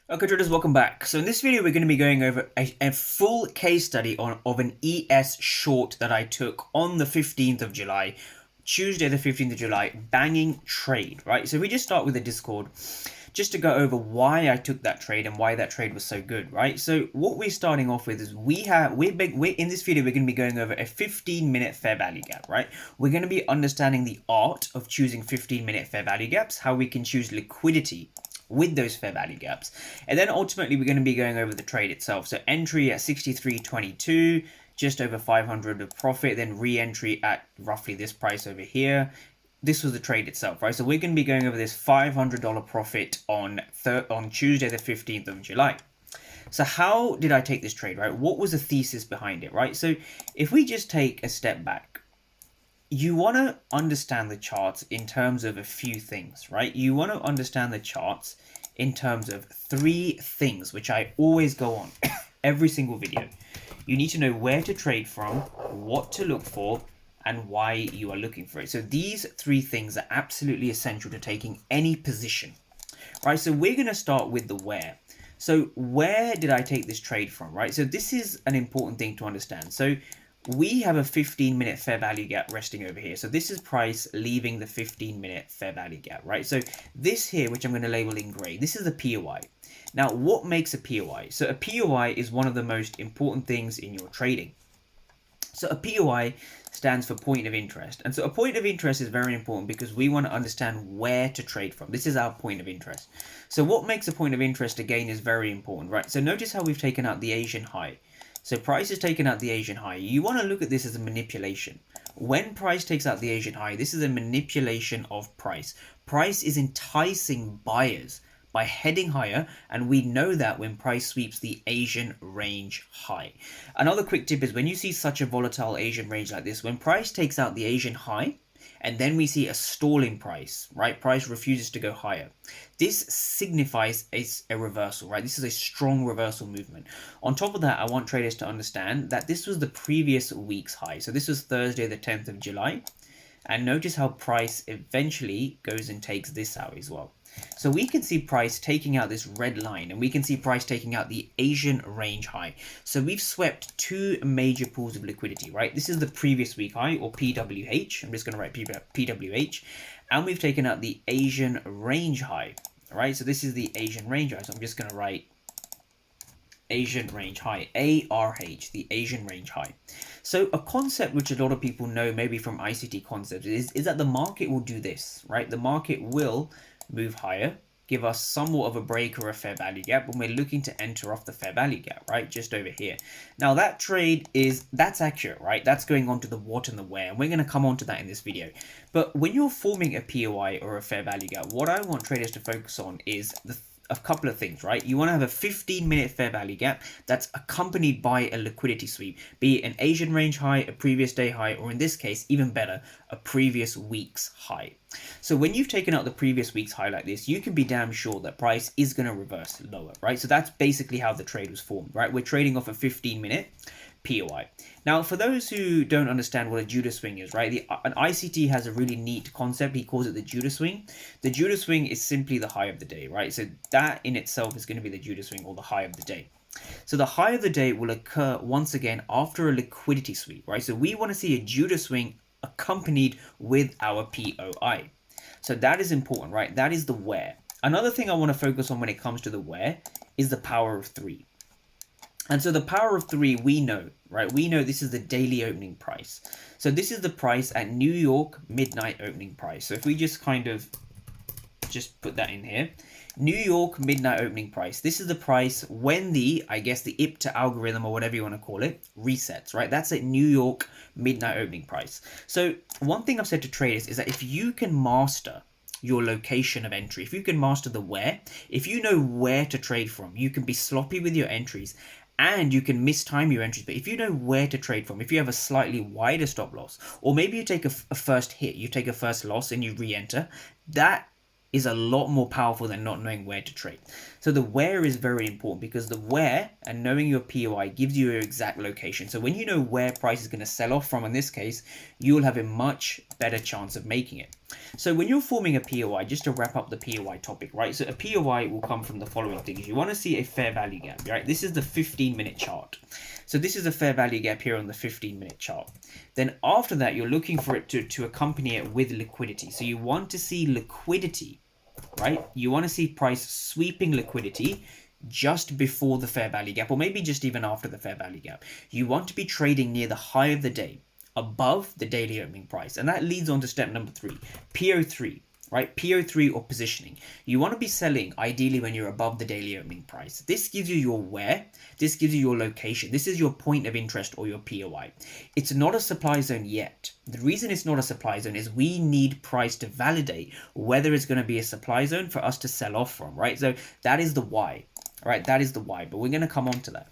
Okay, traders, welcome back. So in this video, we're going to be going over a full case study of an ES short that I took on the 15th of July, Tuesday the 15th of July, banging trade, right? So we just start with the Discord, just to go over why I took that trade and why that trade was so good, right? So what we're starting off with is we're in this video, we're going to be going over a 15-minute fair value gap, right? We're going to be understanding the art of choosing 15-minute fair value gaps, how we can choose liquidity with those fair value gaps, and then ultimately we're going to be going over the trade itself. So entry at 63.22, just over 500 of profit, then re-entry at roughly this price over here. This was the trade itself, right? So we're going to be going over this $500 profit on Tuesday the 15th of July. So how did I take this trade, right? What was the thesis behind it, right? So if we just take a step back, you want to understand the charts in terms of a few things, right? You want to understand the charts in terms of three things, which I always go on every single video. You need to know where to trade from, what to look for, and why you are looking for it. So these three things are absolutely essential to taking any position, right? So we're going to start with the where. So where did I take this trade from, right? So this is an important thing to understand. So we have a 15-minute fair value gap resting over here. So this is price leaving the 15-minute fair value gap, right? So this here, which I'm going to label in gray, this is the POI. Now, what makes a POI? So a POI is one of the most important things in your trading. So a POI stands for point of interest. And so a point of interest is very important because we want to understand where to trade from. This is our point of interest. So what makes a point of interest again is very important, right? So notice how we've taken out the Asian high. So price has taken out the Asian high. You want to look at this as a manipulation. When price takes out the Asian high, this is a manipulation of price. Price is enticing buyers by heading higher, and we know that when price sweeps the Asian range high. Another quick tip is when you see such a volatile Asian range like this, when price takes out the Asian high, and then we see a stalling price, right? Price refuses to go higher. This signifies a reversal, right? This is a strong reversal movement. On top of that, I want traders to understand that this was the previous week's high. So this was Thursday, the 10th of July. And notice how price eventually goes and takes this out as well. So we can see price taking out this red line, and we can see price taking out the Asian range high. So we've swept two major pools of liquidity, right? This is the previous week high, or PWH. I'm just going to write PWH. And we've taken out the Asian range high, right? So this is the Asian range high. So I'm just going to write Asian range high, ARH, the Asian range high. So a concept which a lot of people know maybe from ICT concepts is that the market will do this, right? The market will move higher, give us somewhat of a break or a fair value gap when we're looking to enter off the fair value gap, right? Just over here. Now that trade that's accurate, right? That's going on to the what and the where, and we're going to come on to that in this video. But when you're forming a POI or a fair value gap, what I want traders to focus on is a couple of things, right? You want to have a 15-minute fair value gap that's accompanied by a liquidity sweep, be it an Asian range high, a previous day high, or in this case, even better, a previous week's high. So when you've taken out the previous week's high like this, you can be damn sure that price is going to reverse lower, right? So that's basically how the trade was formed, right? We're trading off a 15-minute POI. Now, for those who don't understand what a Judah swing is, right? An ICT has a really neat concept. He calls it the Judah swing. The Judah swing is simply the high of the day, right? So that in itself is going to be the Judah swing, or the high of the day. So the high of the day will occur once again after a liquidity sweep, right? So we want to see a Judah swing accompanied with our POI. So that is important, right? That is the where. Another thing I want to focus on when it comes to the where is the power of three. And so the power of three, we know, right? We know this is the daily opening price. So this is the price at New York midnight opening price. So if we just kind of just put that in here, New York midnight opening price. This is the price when the IPTA algorithm, or whatever you want to call it, resets, right? That's at New York midnight opening price. So one thing I've said to traders is that if you can master your location of entry, if you can master the where, if you know where to trade from, you can be sloppy with your entries, and you can mistime your entries. But if you know where to trade from, if you have a slightly wider stop loss, or maybe you take a first hit, you take a first loss and you re-enter, that is a lot more powerful than not knowing where to trade. So the where is very important, because the where and knowing your POI gives you your exact location. So when you know where price is going to sell off from, in this case, you'll have a much better chance of making it. So when you're forming a POI, just to wrap up the POI topic, right? So a POI will come from the following things. You want to see a fair value gap, right? This is the 15-minute chart. So this is a fair value gap here on the 15-minute chart. Then after that, you're looking for it to accompany it with liquidity. So you want to see liquidity, right? You want to see price sweeping liquidity just before the fair value gap, or maybe just even after the fair value gap. You want to be trading near the high of the day, above the daily opening price. And that leads on to step number 3, PO3, right? PO3 or positioning. You want to be selling ideally when you're above the daily opening price. This gives you your where, this gives you your location. This is your point of interest or your POI. It's not a supply zone yet. The reason it's not a supply zone is we need price to validate whether it's going to be a supply zone for us to sell off from, right? So that is the why, right? That is the why, but we're going to come on to that.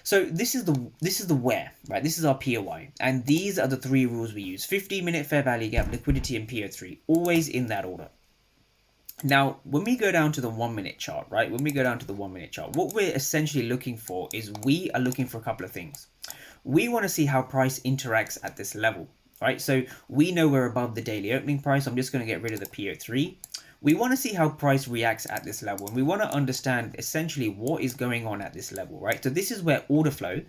So this is the where, right? This is our POI, and these are the 3 rules we use: 15-minute fair value gap, liquidity, and PO3, always in that order. Now, when we go down to the 1-minute chart, right? When we go down to the 1-minute chart, what we're essentially looking for is we are looking for a couple of things. We want to see how price interacts at this level, right? So we know we're above the daily opening price. I'm just going to get rid of the PO3. We want to see how price reacts at this level, and we want to understand essentially what is going on at this level, right? So this is where order flow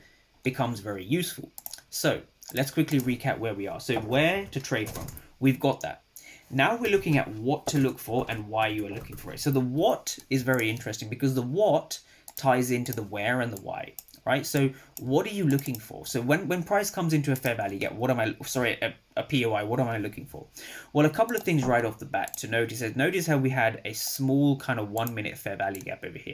becomes very useful. So let's quickly recap where we are. So where to trade from, we've got that. Now we're looking at what to look for and why you are looking for it. So the what is very interesting because the what ties into the where and the why, right? So what are you looking for? So when price comes into a fair value gap, a POI, what am I looking for? Well, a couple of things right off the bat to notice is, notice how we had a small kind of 1-minute fair value gap over here.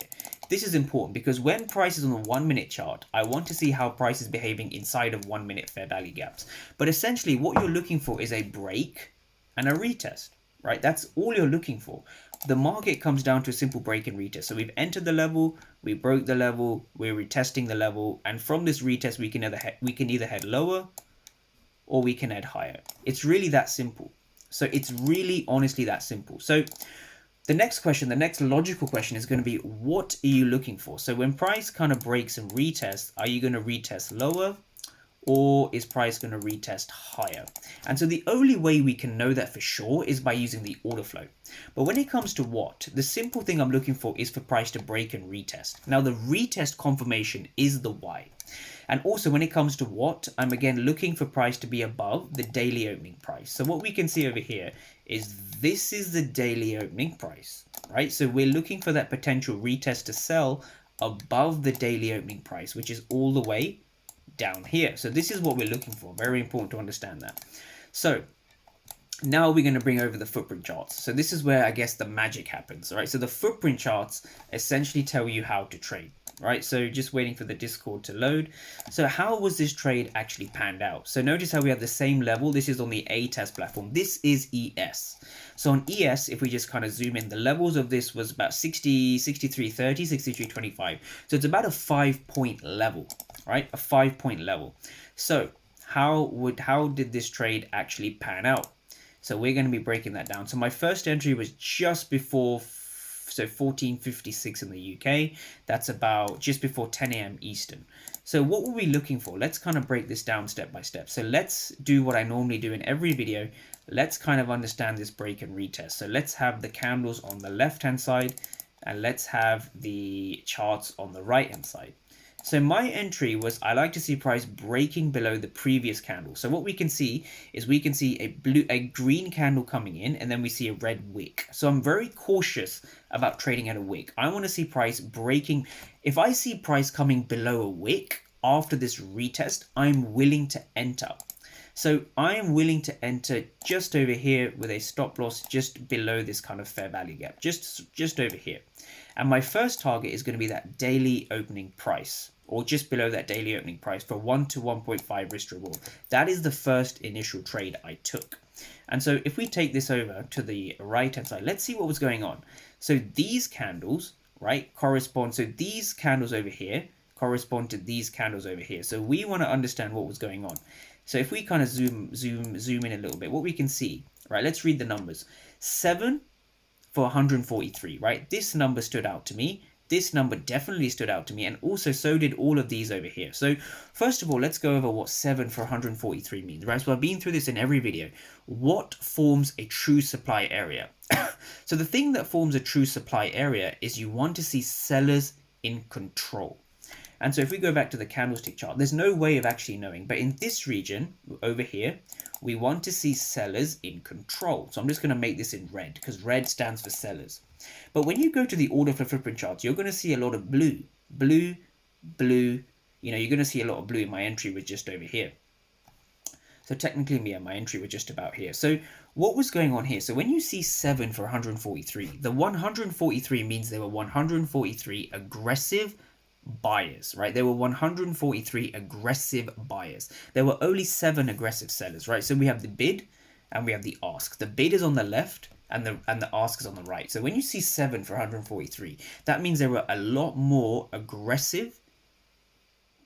This is important because when price is on the 1-minute chart, I want to see how price is behaving inside of 1-minute fair value gaps. But essentially what you're looking for is a break and a retest, right? That's all you're looking for. The market comes down to a simple break and retest. So we've entered the level, we broke the level, we're retesting the level, and from this retest we can either head lower or we can head higher. It's really that simple. So it's really honestly that simple. So the next question, the next logical question is going to be, what are you looking for? So when price kind of breaks and retests, are you going to retest lower? Or is price going to retest higher? And so the only way we can know that for sure is by using the order flow. But when it comes to what, the simple thing I'm looking for is for price to break and retest. Now the retest confirmation is the why. And also when it comes to what, I'm again looking for price to be above the daily opening price. So what we can see over here is this is the daily opening price, right? So we're looking for that potential retest to sell above the daily opening price, which is all the way down here. So this is what we're looking for. Very important to understand that. So now we're going to bring over the footprint charts. So this is where I guess the magic happens, right? So the footprint charts essentially tell you how to trade, right? So just waiting for the Discord to load. So how was this trade actually panned out? So notice how we have the same level. This is on the A-test platform. This is ES. So on ES, if we just kind of zoom in, the levels of this was about 60, 63.30, 63.25. So it's about a 5-point level, right? A 5-point level. So how did this trade actually pan out? So we're going to be breaking that down. So my first entry was just before, so 14:56 in the UK. That's about just before 10 a.m. Eastern. So what were we looking for? Let's kind of break this down step by step. So let's do what I normally do in every video. Let's kind of understand this break and retest. So let's have the candles on the left-hand side and let's have the charts on the right-hand side. So my entry was, I like to see price breaking below the previous candle. So what we can see is we can see a green candle coming in and then we see a red wick. So I'm very cautious about trading at a wick. I want to see price breaking. If I see price coming below a wick after this retest, I'm willing to enter. So I am willing to enter just over here with a stop loss just below this kind of fair value gap, just over here. And my first target is going to be that daily opening price, or just below that daily opening price for 1 to 1.5 risk reward. That is the first initial trade I took. And so if we take this over to the right hand side, let's see what was going on. So these candles, right, correspond, so these candles over here correspond to these candles over here. So we want to understand what was going on. So if we kind of zoom in a little bit, what we can see, right, let's read the numbers. 7 for 143, right? This number stood out to me. this number definitely stood out to me, and also so did all of these over here. So first of all, let's go over what 7 for 143 means, right? So I've been through this in every video. What forms a true supply area? So the thing that forms a true supply area is you want to see sellers in control. And so if we go back to the candlestick chart, there's no way of actually knowing, but in this region over here, we want to see sellers in control. So I'm just going to make this in red because red stands for sellers. But when you go to the order flow footprint charts, you're going to see a lot of blue, blue, blue. You know, you're going to see a lot of blue. My entry was just over here. So technically, yeah, my entry was just about here. So what was going on here? So when you see 7 for 143, the 143 means there were 143 aggressive buyers, right? There were 143 aggressive buyers. There were only 7 aggressive sellers, right? So we have the bid and we have the ask. The bid is on the left and the ask is on the right. So when you see 7 for 143, that means there were a lot more aggressive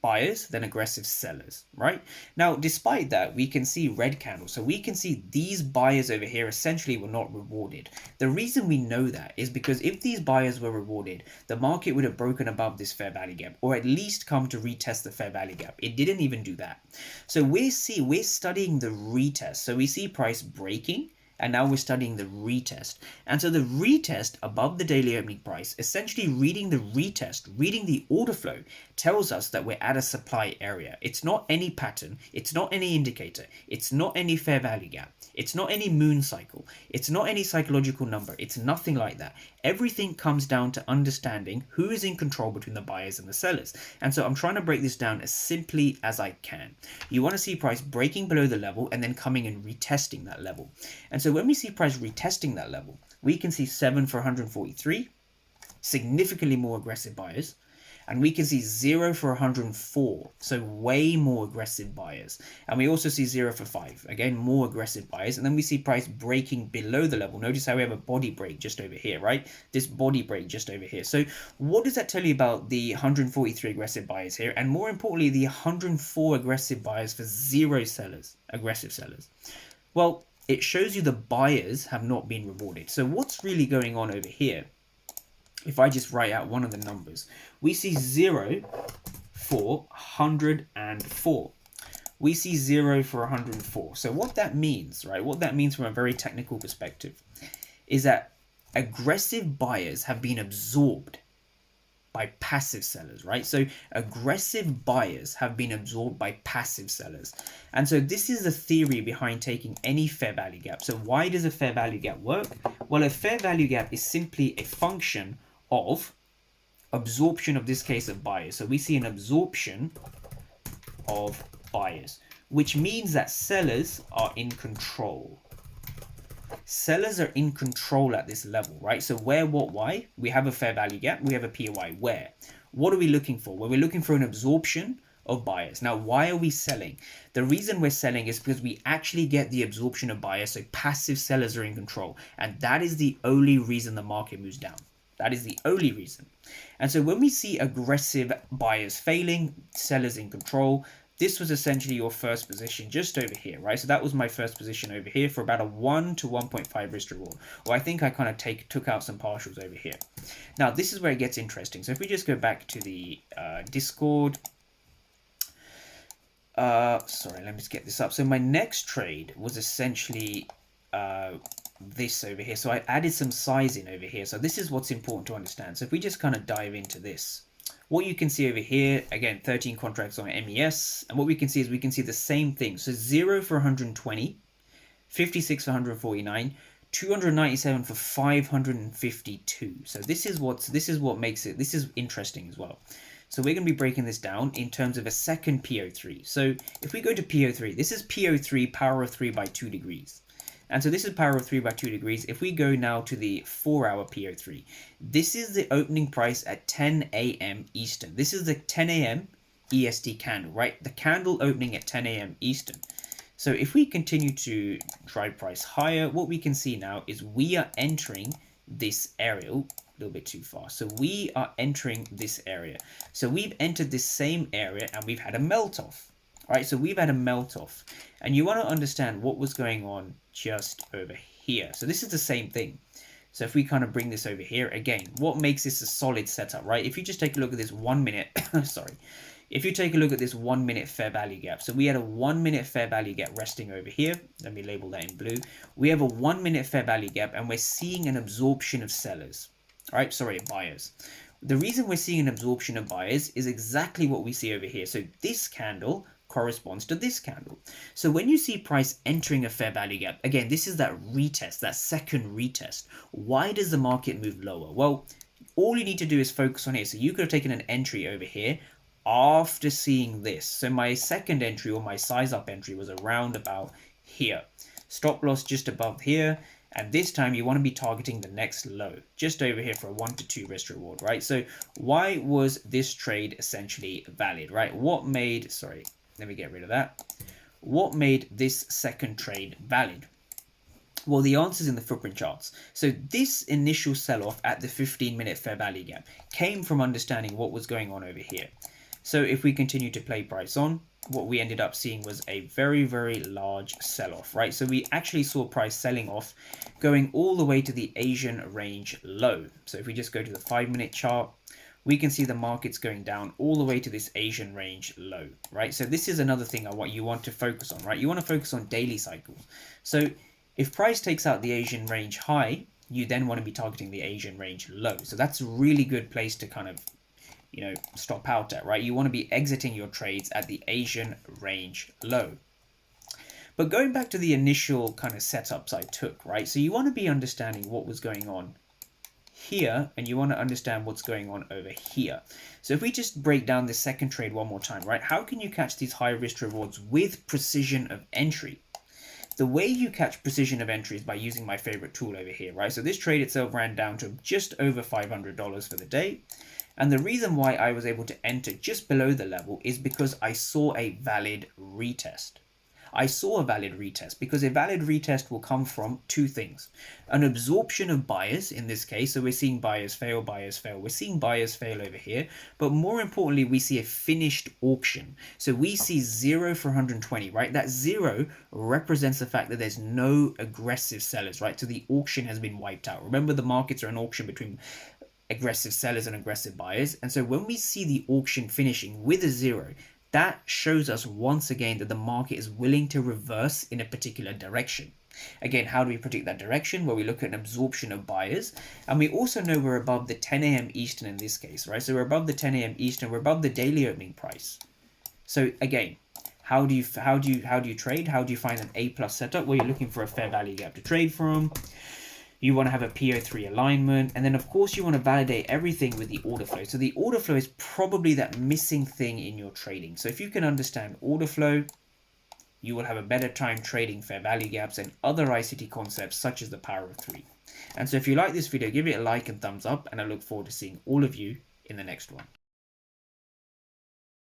buyers than aggressive sellers, right? Now, despite that, we can see red candles. So we can see these buyers over here essentially were not rewarded. The reason we know that is because if these buyers were rewarded, the market would have broken above this fair value gap, or at least come to retest the fair value gap. It didn't even do that. So we're studying the retest. So we see price breaking, and now we're studying the retest. And so the retest above the daily opening price, essentially reading the retest, reading the order flow, tells us that we're at a supply area. It's not any pattern, it's not any indicator, it's not any fair value gap, it's not any moon cycle, it's not any psychological number, it's nothing like that. Everything comes down to understanding who is in control between the buyers and the sellers. And so I'm trying to break this down as simply as I can. You want to see price breaking below the level and then coming and retesting that level. And so when we see price retesting that level, we can see 7 for 143, significantly more aggressive buyers, and we can see 0 for 104, so way more aggressive buyers. And we also see 0 for 5, again, more aggressive buyers. And then we see price breaking below the level. Notice how we have a body break just over here, right? This body break just over here. So what does that tell you about the 143 aggressive buyers here? And more importantly, the 104 aggressive buyers for 0 sellers, aggressive sellers. Well, it shows you the buyers have not been rewarded. So what's really going on over here? If I just write out one of the numbers, we see 0 for 104. We see 0 for 104. So what that means, right? What that means from a very technical perspective is that aggressive buyers have been absorbed by passive sellers, right? So aggressive buyers have been absorbed by passive sellers. And so this is the theory behind taking any fair value gap. So why does a fair value gap work? Well, a fair value gap is simply a function of absorption, of this case, of buyers. So we see an absorption of buyers, which means that sellers are in control. Sellers are in control at this level, right? So where, what, why? We have a fair value gap, we have a POI. Where? What are we looking for? Well, we're looking for an absorption of buyers. Now, why are we selling? The reason we're selling is because we actually get the absorption of buyers, so passive sellers are in control. And that is the only reason the market moves down. That is the only reason. And so when we see aggressive buyers failing, sellers in control, this was essentially your first position just over here, right? So that was my first position over here for about a 1 to 1.5 risk reward. Or I think I kind of took out some partials over here. Now, this is where it gets interesting. So if we just go back to the Discord. Sorry, let me just get this up. So my next trade was essentially this over here. So I added some sizing over here. So this is what's important to understand. So if we just kind of dive into this, what you can see over here, again, 13 contracts on MES. And what we can see is we can see the same thing. So 0 for 120, 56 for 149, 297 for 552. So this is what makes it, this is interesting as well. So we're going to be breaking this down in terms of a second PO3. So if we go to PO3, this is PO3 power of 3 by 2 degrees. And so this is power of 3 by 2 degrees. If we go now to the 4-hour PO3, this is the opening price at 10 a.m. Eastern. This is the 10 a.m. EST candle, right? The candle opening at 10 a.m. Eastern. So if we continue to drive price higher, what we can see now is we are entering this area. Ooh, a little bit too far. So we are entering this area. So we've entered this same area and we've had a melt off. All right, so we've had a melt off, and you want to understand what was going on just over here. So this is the same thing. So if we kind of bring this over here, again, what makes this a solid setup, right? If you just take a look at this 1 minute, sorry, if you take a look at this 1 minute fair value gap, so we had a 1 minute fair value gap resting over here. Let me label that in blue. We have a 1 minute fair value gap and we're seeing an absorption of sellers, right? Sorry, buyers. The reason we're seeing an absorption of buyers is exactly what we see over here. So this candle corresponds to this candle. So when you see price entering a fair value gap, again, this is that retest, that second retest. Why does the market move lower? Well, all you need to do is focus on here. So you could have taken an entry over here after seeing this. So my second entry or my size up entry was around about here. Stop loss just above here. And this time you want to be targeting the next low, just over here for a 1 to 2 risk reward, right? So why was this trade essentially valid, right? What made, sorry, let me get rid of that. What made this second trade valid? Well, the answer's in the footprint charts. So this initial sell-off at the 15-minute fair value gap came from understanding what was going on over here. So if we continue to play price on, what we ended up seeing was a very, very large sell-off, right? So we actually saw price selling off, going all the way to the Asian range low. So if we just go to the 5-minute chart, we can see the markets going down all the way to this Asian range low, right? So this is another thing you want to focus on, right? You want to focus on daily cycles. So if price takes out the Asian range high, you then want to be targeting the Asian range low. So that's a really good place to kind of, you know, stop out at, right? You want to be exiting your trades at the Asian range low. But going back to the initial kind of setups I took, right? So you want to be understanding what was going on here, and you want to understand what's going on over here. So if we just break down this second trade one more time, right? How can you catch these high risk rewards with precision of entry? The way you catch precision of entry is by using my favorite tool over here, right? So this trade itself ran down to just over $500 for the day. And the reason why I was able to enter just below the level is because I saw a valid retest. I saw a valid retest because a valid retest will come from two things. An absorption of buyers in this case. So we're seeing buyers fail, buyers fail. We're seeing buyers fail over here. But more importantly, we see a finished auction. So we see 0 for 120, right? That 0 represents the fact that there's no aggressive sellers, right? So the auction has been wiped out. Remember, the markets are an auction between aggressive sellers and aggressive buyers. And so when we see the auction finishing with a 0, that shows us once again that the market is willing to reverse in a particular direction. Again, how do we predict that direction? Well, we look at an absorption of buyers, and we also know we're above the 10 a.m. Eastern in this case, right? So we're above the 10 a.m. Eastern, we're above the daily opening price. So again, how do you trade? How do you find an A+ setup? Well, you're looking for a fair value gap to trade from. You want to have a PO3 alignment, and then of course you want to validate everything with the order flow. So the order flow is probably that missing thing in your trading. So if you can understand order flow, you will have a better time trading fair value gaps and other ICT concepts such as the power of 3. And so if you like this video, give it a like and thumbs up, and I look forward to seeing all of you in the next one.